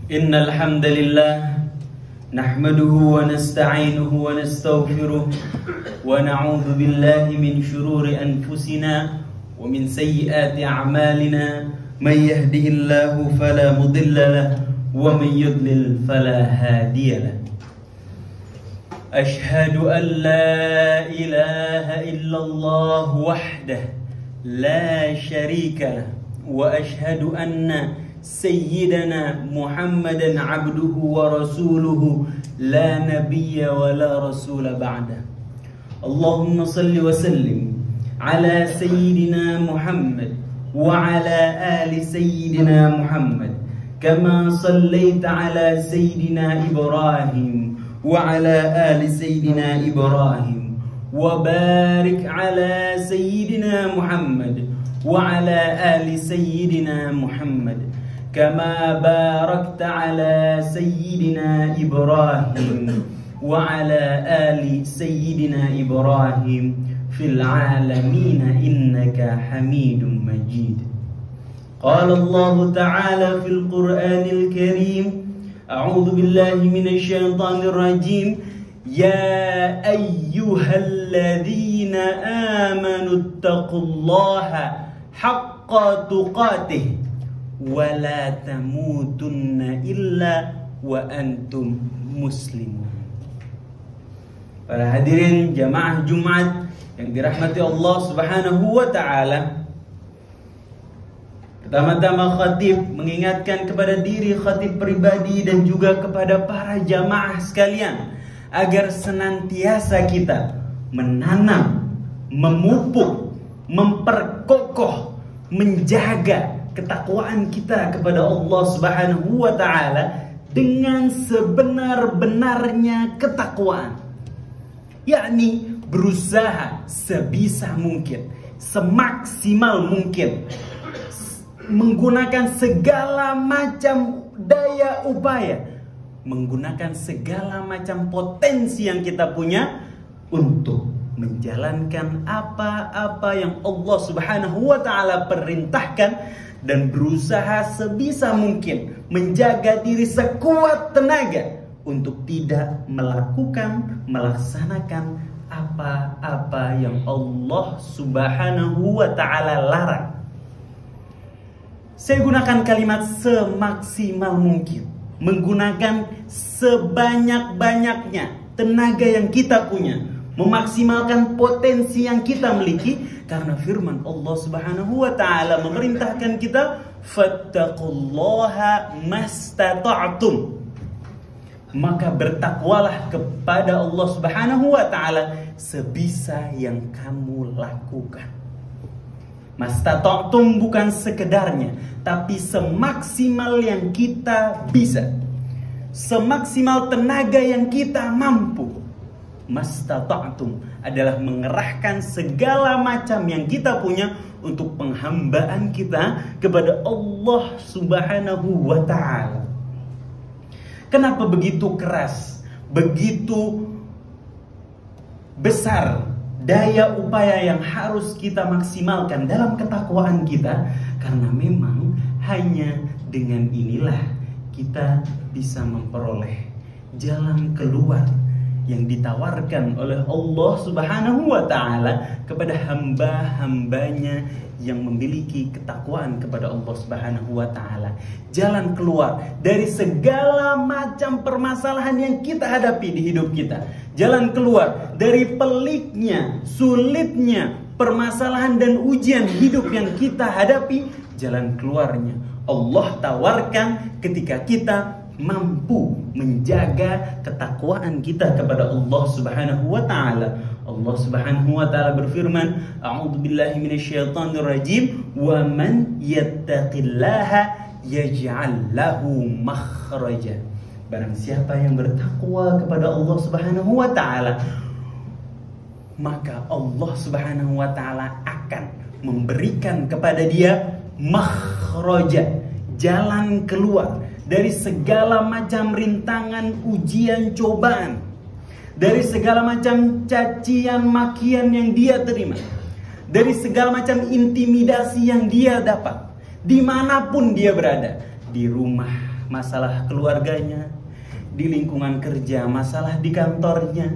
إن الحمد لله نحمده ونستعينه ونستغفره ونعوذ بالله من شرور أنفسنا ومن سيئات أعمالنا من يهده الله فلا مضل له ومن يضلل فلا هادي له أشهد أن لا إله إلا الله وحده لا شريك له وأشهد أن سيدنا محمدا عبده ورسوله لا نبي ولا رسول بعده اللهم صل وسلم على سيدنا محمد وعلى آل سيدنا محمد كما صليت على سيدنا إبراهيم وعلى آل سيدنا إبراهيم وبارك على سيدنا محمد وعلى آل سيدنا محمد كما باركت على سيدنا إبراهيم وعلى آل سيدنا إبراهيم في العالمين إنك حميد مجيد قال الله تعالى في القرآن الكريم أعوذ بالله من الشيطان الرجيم يا أيها الذين آمنوا اتقوا الله حق تقاته ولا تموتن إلا وأنتم مسلمون. Para hadirin jamaah Jumat yang dirahmati Allah Subhanahu wa taala. Pertama-tama khatib mengingatkan kepada diri khatib pribadi dan juga kepada para jamaah sekalian agar senantiasa kita menanam, memupuk, memperkokoh, menjaga ketakwaan kita kepada Allah Subhanahu wa taala dengan sebenar-benarnya ketakwaan. Yakni berusaha sebisa mungkin, semaksimal mungkin, menggunakan segala macam daya upaya, menggunakan segala macam potensi yang kita punya untuk menjalankan apa-apa yang Allah Subhanahu wa taala perintahkan dan berusaha sebisa mungkin menjaga diri sekuat tenaga untuk tidak melaksanakan apa-apa yang Allah Subhanahu wa taala larang. Saya gunakan kalimat semaksimal mungkin, menggunakan sebanyak-banyaknya tenaga yang kita punya, memaksimalkan potensi yang kita miliki, karena firman Allah Subhanahu wa taala memerintahkan kita fattaqullaha mastata'tum. Maka bertakwalah kepada Allah Subhanahu wa taala sebisa yang kamu lakukan. Mastata'tum bukan sekedarnya, tapi semaksimal yang kita bisa, semaksimal tenaga yang kita mampu. Mastata'tum adalah mengerahkan segala macam yang kita punya untuk penghambaan kita kepada Allah Subhanahu wa ta'ala. Kenapa begitu keras, begitu besar daya upaya yang harus kita maksimalkan dalam ketakwaan kita? Karena memang hanya dengan inilah kita bisa memperoleh jalan keluar yang ditawarkan oleh Allah Subhanahu wa taala kepada hamba-hambanya yang memiliki ketakwaan kepada Allah Subhanahu wa taala. Jalan keluar dari segala macam permasalahan yang kita hadapi di hidup kita. Jalan keluar dari peliknya, sulitnya permasalahan dan ujian hidup yang kita hadapi. Jalan keluarnya Allah tawarkan ketika kita mampu menjaga ketakwaan kita kepada Allah Subhanahu wa taala. Allah Subhanahu wa taala berfirman, A'udzu billahi minasyaitonir rajim, wa man yattaqillaha yaj'al lahu makhraja. Barang siapa yang bertakwa kepada Allah Subhanahu wa taala, maka Allah Subhanahu wa taala akan memberikan kepada dia makhraja, jalan keluar dari segala macam rintangan, ujian, cobaan, dari segala macam cacian, makian yang dia terima, dari segala macam intimidasi yang dia dapat, dimanapun dia berada, di rumah masalah keluarganya, di lingkungan kerja, masalah di kantornya,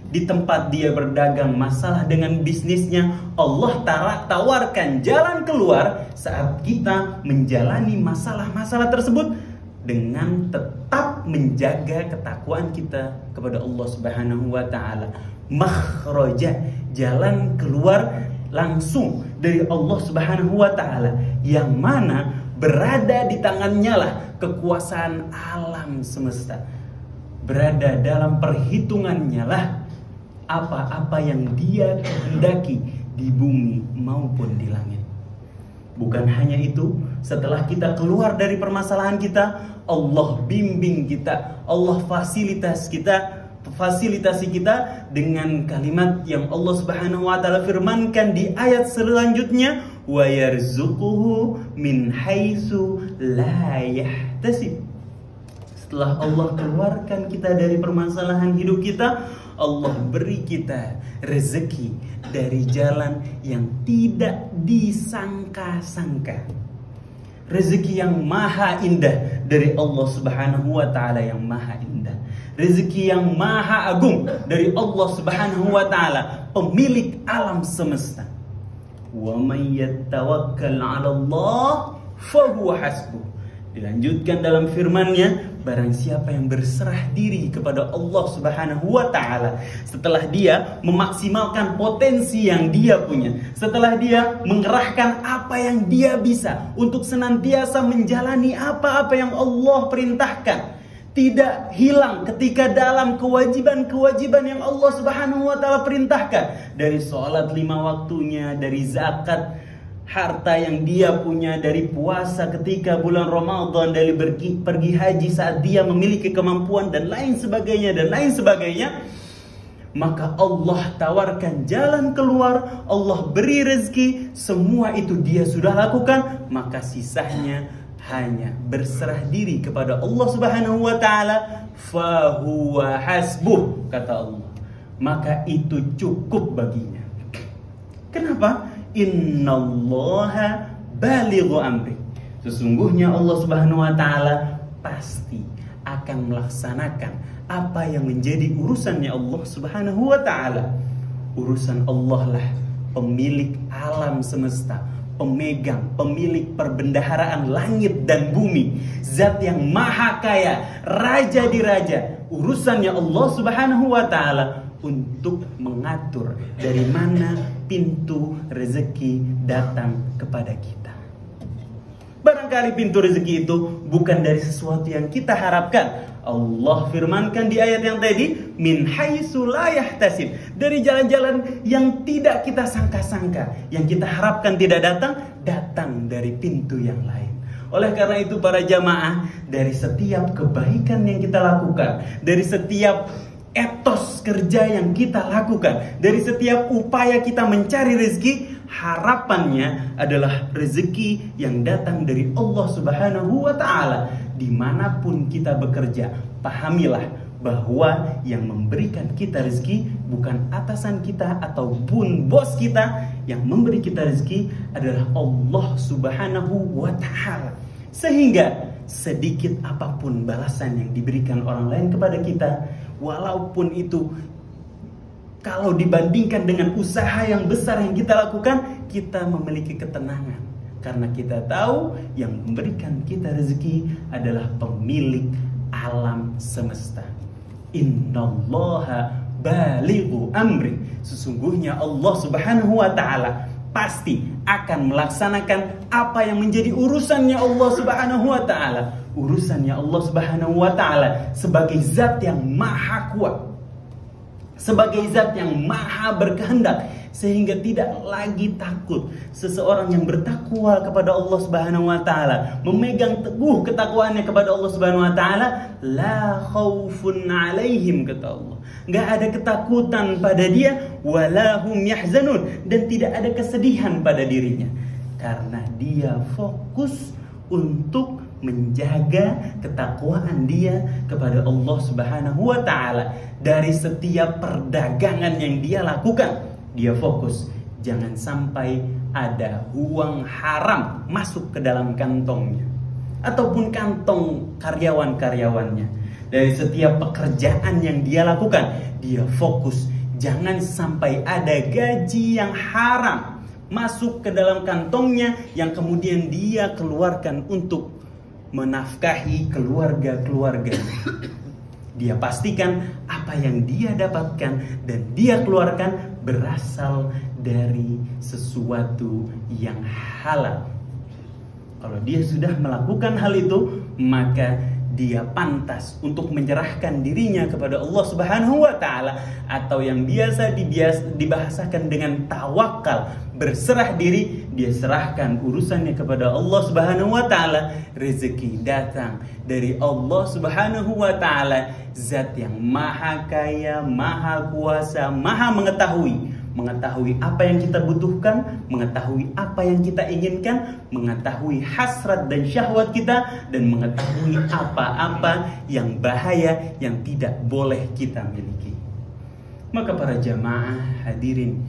di tempat dia berdagang, masalah dengan bisnisnya. Allah tawarkan jalan keluar saat kita menjalani masalah-masalah tersebut dengan tetap menjaga ketakwaan kita kepada Allah Subhanahu wa taala. Makhraja, jalan keluar langsung dari Allah Subhanahu wa taala, yang mana berada di tangannya lah kekuasaan alam semesta. Berada dalam perhitungannya lah apa-apa yang dia kehendaki di bumi maupun di langit. Bukan hanya itu, setelah kita keluar dari permasalahan kita, Allah bimbing kita, Allah fasilitasi kita dengan kalimat yang Allah Subhanahu wa taala firmankan di ayat selanjutnya, wa yarzuquhu min haitsu la yahtasib. Setelah Allah keluarkan kita dari permasalahan hidup kita, Allah beri kita rezeki dari jalan yang tidak disangka-sangka. Rezeki yang maha indah dari Allah Subhanahu wa taala yang maha indah. Rezeki yang maha agung dari Allah Subhanahu wa taala, pemilik alam semesta. Wa may yatawakkal 'ala Allah fa huwa hasbuh. Dilanjutkan dalam firman-Nya, barang siapa yang berserah diri kepada Allah Subhanahu wa taala, setelah dia memaksimalkan potensi yang dia punya, setelah dia mengerahkan apa yang dia bisa untuk senantiasa menjalani apa-apa yang Allah perintahkan, tidak hilang ketika dalam kewajiban-kewajiban yang Allah Subhanahu wa taala perintahkan, dari sholat 5 waktunya, dari zakat harta yang dia punya, dari puasa ketika bulan Ramadan, dari pergi haji saat dia memiliki kemampuan, dan lain sebagainya, maka Allah tawarkan jalan keluar, Allah beri rezeki, semua itu dia sudah lakukan, maka sisanya hanya berserah diri kepada Allah Subhanahu wa taala. Fa huwa hasbuh, kata Allah, maka itu cukup baginya. Kenapa? Innallaha balighu amri. Sesungguhnya Allah Subhanahu wa taala pasti akan melaksanakan apa yang menjadi urusannya Allah Subhanahu wa taala. Urusan Allah lah pemilik alam semesta, pemilik perbendaharaan langit dan bumi, zat yang maha kaya, raja di raja. Urusannya Allah Subhanahu wa taala untuk mengatur dari mana pintu rezeki datang kepada kita. Barangkali pintu rezeki itu bukan dari sesuatu yang kita harapkan. Allah firmankan di ayat yang tadi, min haitsu la yahtasib, dari jalan-jalan yang tidak kita sangka-sangka, yang kita harapkan tidak datang dari pintu yang lain. Oleh karena itu para jamaah, dari setiap kebaikan yang kita lakukan, dari setiap etos kerja yang kita lakukan, dari setiap upaya kita mencari rezeki, harapannya adalah rezeki yang datang dari Allah Subhanahu wa taala. Dimanapun kita bekerja, pahamilah bahwa yang memberikan kita rezeki bukan atasan kita ataupun bos kita. Yang memberi kita rezeki adalah Allah Subhanahu wa taala. Sehingga sedikit apapun balasan yang diberikan orang lain kepada kita, walaupun itu kalau dibandingkan dengan usaha yang besar yang kita lakukan, kita memiliki ketenangan. Karena kita tahu yang memberikan kita rezeki adalah pemilik alam semesta. Innallaha balighu amri. Sesungguhnya Allah Subhanahu wa taala pasti akan melaksanakan apa yang menjadi urusannya Allah Subhanahu wa taala. Urusannya Allah Subhanahu wa taala sebagai zat yang maha kuat, sebagai zat yang maha berkehendak, sehingga tidak lagi takut seseorang yang bertakwa kepada Allah Subhanahu wa taala, memegang teguh ketakwaannya kepada Allah Subhanahu wa taala, la khaufun alaihim, kata Allah. Enggak ada ketakutan pada dia, wala hum yahzanun, dan tidak ada kesedihan pada dirinya, karena dia fokus untuk menjaga ketakwaan dia kepada Allah Subhanahu wa taala. Dari setiap perdagangan yang dia lakukan, dia fokus jangan sampai ada uang haram masuk ke dalam kantongnya. ataupun kantong karyawan-karyawannya. Dari setiap pekerjaan yang dia lakukan, dia fokus jangan sampai ada gaji yang haram masuk ke dalam kantongnya yang kemudian dia keluarkan untuk menafkahi keluarga-keluarga. Dia pastikan apa yang dia dapatkan dan dia keluarkan berasal dari sesuatu yang halal. Kalau dia sudah melakukan hal itu, maka dia pantas untuk menyerahkan dirinya kepada Allah Subhanahu wa taala, atau yang biasa dibahasakan dengan tawakal, berserah diri. Dia serahkan urusannya kepada Allah Subhanahu wa taala. Rezeki datang dari Allah Subhanahu wa taala, zat yang maha kaya, maha kuasa, maha mengetahui apa yang kita butuhkan, mengetahui apa yang kita inginkan, mengetahui hasrat dan syahwat kita, dan mengetahui apa-apa yang bahaya yang tidak boleh kita miliki. Maka para jamaah hadirin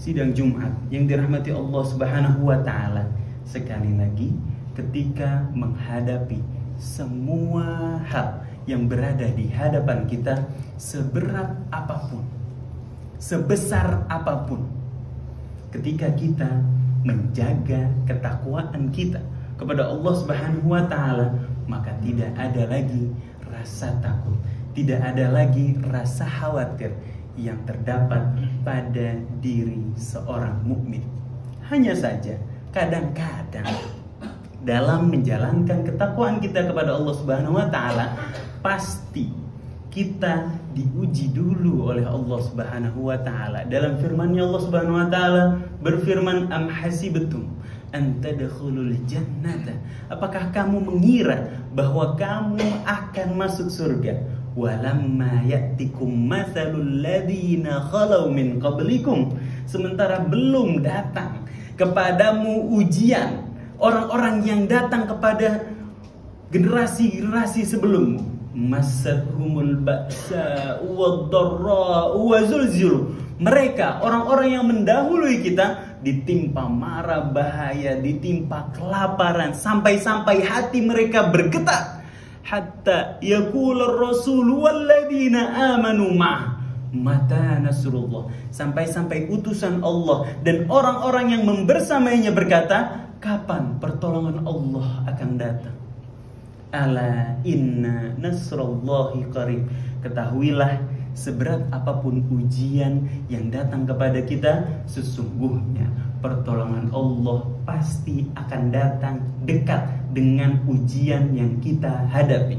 sidang Jumat yang dirahmati Allah Subhanahu wa taala, sekali lagi ketika menghadapi semua hal yang berada di hadapan kita, seberat apapun, sebesar apapun, ketika kita menjaga ketakwaan kita kepada Allah Subhanahu wa taala, maka tidak ada lagi rasa takut, tidak ada lagi rasa khawatir yang terdapat pada diri seorang mukmin. Hanya saja kadang-kadang dalam menjalankan ketakwaan kita kepada Allah Subhanahu wa taala, pasti kita diuji dulu oleh Allah Subhanahu wa taala. Dalam firman-Nya Allah Subhanahu wa taala berfirman, am hasibtum an tadkhulul jannata, apakah kamu mengira bahwa kamu akan masuk surga? Walamma ya'tikum matsalul ladzina khalau min qablikum, sementara belum datang kepadamu ujian orang-orang yang datang kepada generasi-generasi sebelummu. Massatuhumul ba'sa wad-dharra wa zulzilu, mereka orang-orang yang mendahului kita ditimpa mara bahaya, ditimpa kelaparan, sampai-sampai hati mereka bergetar. Hatta yaqulur rasul walladzina amanu ma'ah mata nasrullah, sampai-sampai utusan Allah dan orang-orang yang membersamainya berkata, kapan pertolongan Allah akan datang? Ala inna nasrullahi qarib, ketahuilah seberat apapun ujian yang datang kepada kita, sesungguhnya pertolongan Allah pasti akan datang dekat dengan ujian yang kita hadapi.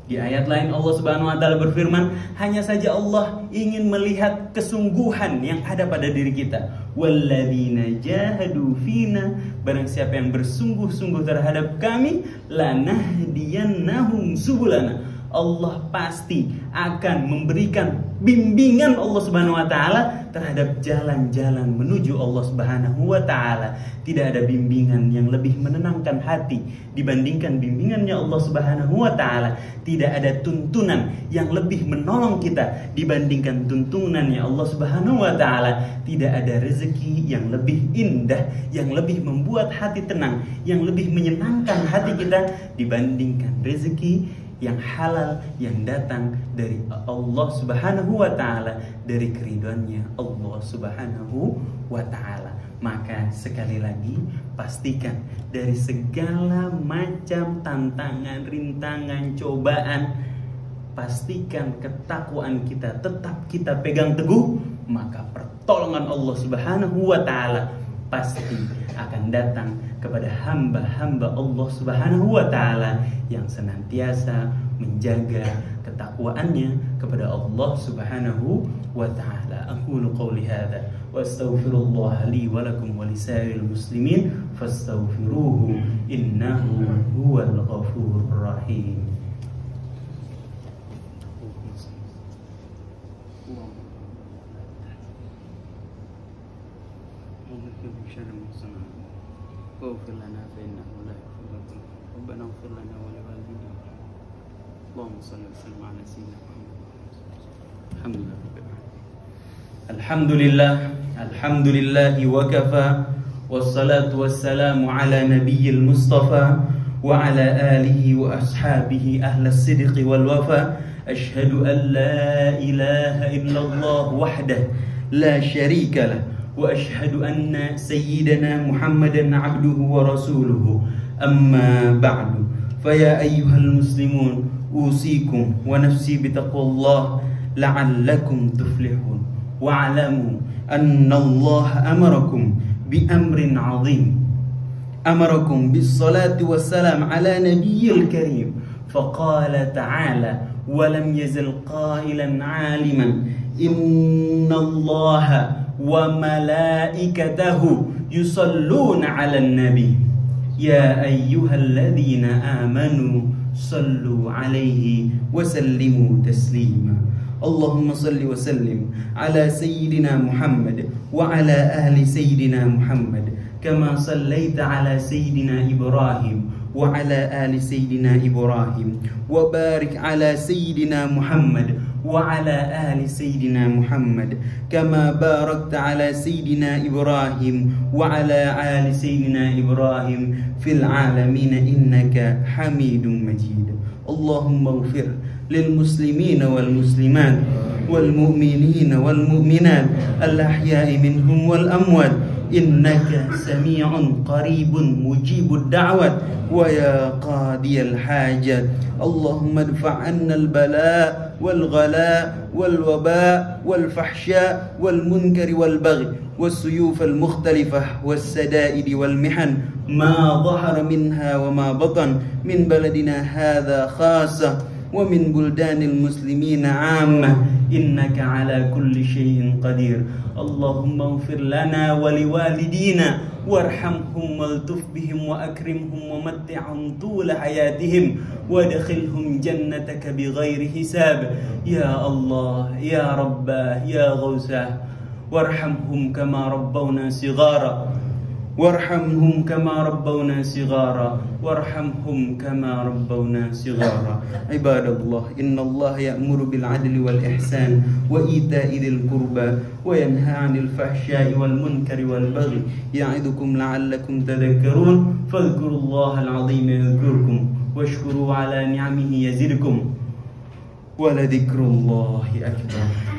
Di ayat lain Allah Subhanahu wa taala berfirman, hanya saja Allah ingin melihat kesungguhan yang ada pada diri kita. Walladzina jahadu fina, barang siapa yang bersungguh-sungguh terhadap kami, lanahdiyannahum subulana, Allah pasti akan memberikan bimbingan Allah Subhanahu wa taala terhadap jalan-jalan menuju Allah Subhanahu wa taala. Tidak ada bimbingan yang lebih menenangkan hati dibandingkan bimbingannya Allah Subhanahu wa taala. Tidak ada tuntunan yang lebih menolong kita dibandingkan tuntunannya Allah Subhanahu wa taala. Tidak ada rezeki yang lebih indah, yang lebih membuat hati tenang, yang lebih menyenangkan hati kita dibandingkan rezeki yang halal yang datang dari Allah Subhanahu wa taala, dari keriduannya Allah Subhanahu wa taala. Maka sekali lagi pastikan dari segala macam tantangan, rintangan, cobaan, pastikan ketakwaan kita tetap kita pegang teguh, maka pertolongan Allah Subhanahu wa taala pasti akan datang kepada hamba-hamba Allah Subhanahu wa taala yang senantiasa menjaga ketakwaannya kepada Allah Subhanahu wa taala. Aqulu qouli hadza wa astaghfirullah li wa lakum wa lisairil muslimin fastaghfiruhu innahu huwal ghafurur rahim. واغفر لنا فإنه لا يغفر الذنوب ربنا اغفر لنا ولوالدينا اللهم صل وسلم على سيدنا محمد. الحمد لله رب العالمين. الحمد لله وكفى والصلاة والسلام على نبي المصطفى وعلى آله وأصحابه أهل الصدق والوفاء. أشهد أن لا إله إلا الله وحده لا شريك له، وأشهد أن سيدنا محمدا عبده ورسوله. أما بعد، فيا أيها المسلمون، أوصيكم ونفسي بتقوى الله لعلكم تفلحون. واعلموا أن الله أمركم بأمر عظيم، أمركم بالصلاة والسلام على نبي الكريم، فقال تعالى: ولم يزل قائلا عالما إن الله وملائكته يصلون على النبي يا أيها الذين آمنوا صلوا عليه وسلموا تسليما. اللهم صل وسلم على سيدنا محمد وعلى آل سيدنا محمد كما صليت على سيدنا إبراهيم وعلى آل سيدنا إبراهيم، وبارك على سيدنا محمد وعلى آل سيدنا محمد كما باركت على سيدنا إبراهيم وعلى آل سيدنا إبراهيم في العالمين إنك حميد مجيد. اللهم اغفر للمسلمين والمسلمات والمؤمنين والمؤمنات الأحياء منهم والأموات إنك سميع قريب مجيب الدعوات ويا قاضي الحاجات. اللهم ادفع عنا البلاء والغلاء والوباء والفحشاء والمنكر والبغي والسيوف المختلفة والسدائد والمحن ما ظهر منها وما بطن من بلدنا هذا خاصة ومن بلدان المسلمين عامة إنك على كل شيء قدير. اللهم اغفر لنا ولوالدينا وارحمهم والطف بهم وأكرمهم ومتعهم طول حياتهم وادخلهم جنتك بغير حساب يا الله يا رباه يا غوثاه. وارحمهم كما ربونا صغارا، وارحمهم كما ربونا صغارا، وارحمهم كما ربونا صغارا. عباد الله، إن الله يأمر بالعدل والإحسان وإيتاء ذي القربى وينهى عن الفحشاء والمنكر والبغي يعظكم لعلكم تذكرون. فاذكروا الله العظيم يذكركم واشكروا على نعمه يزدكم ولذكر الله أكبر.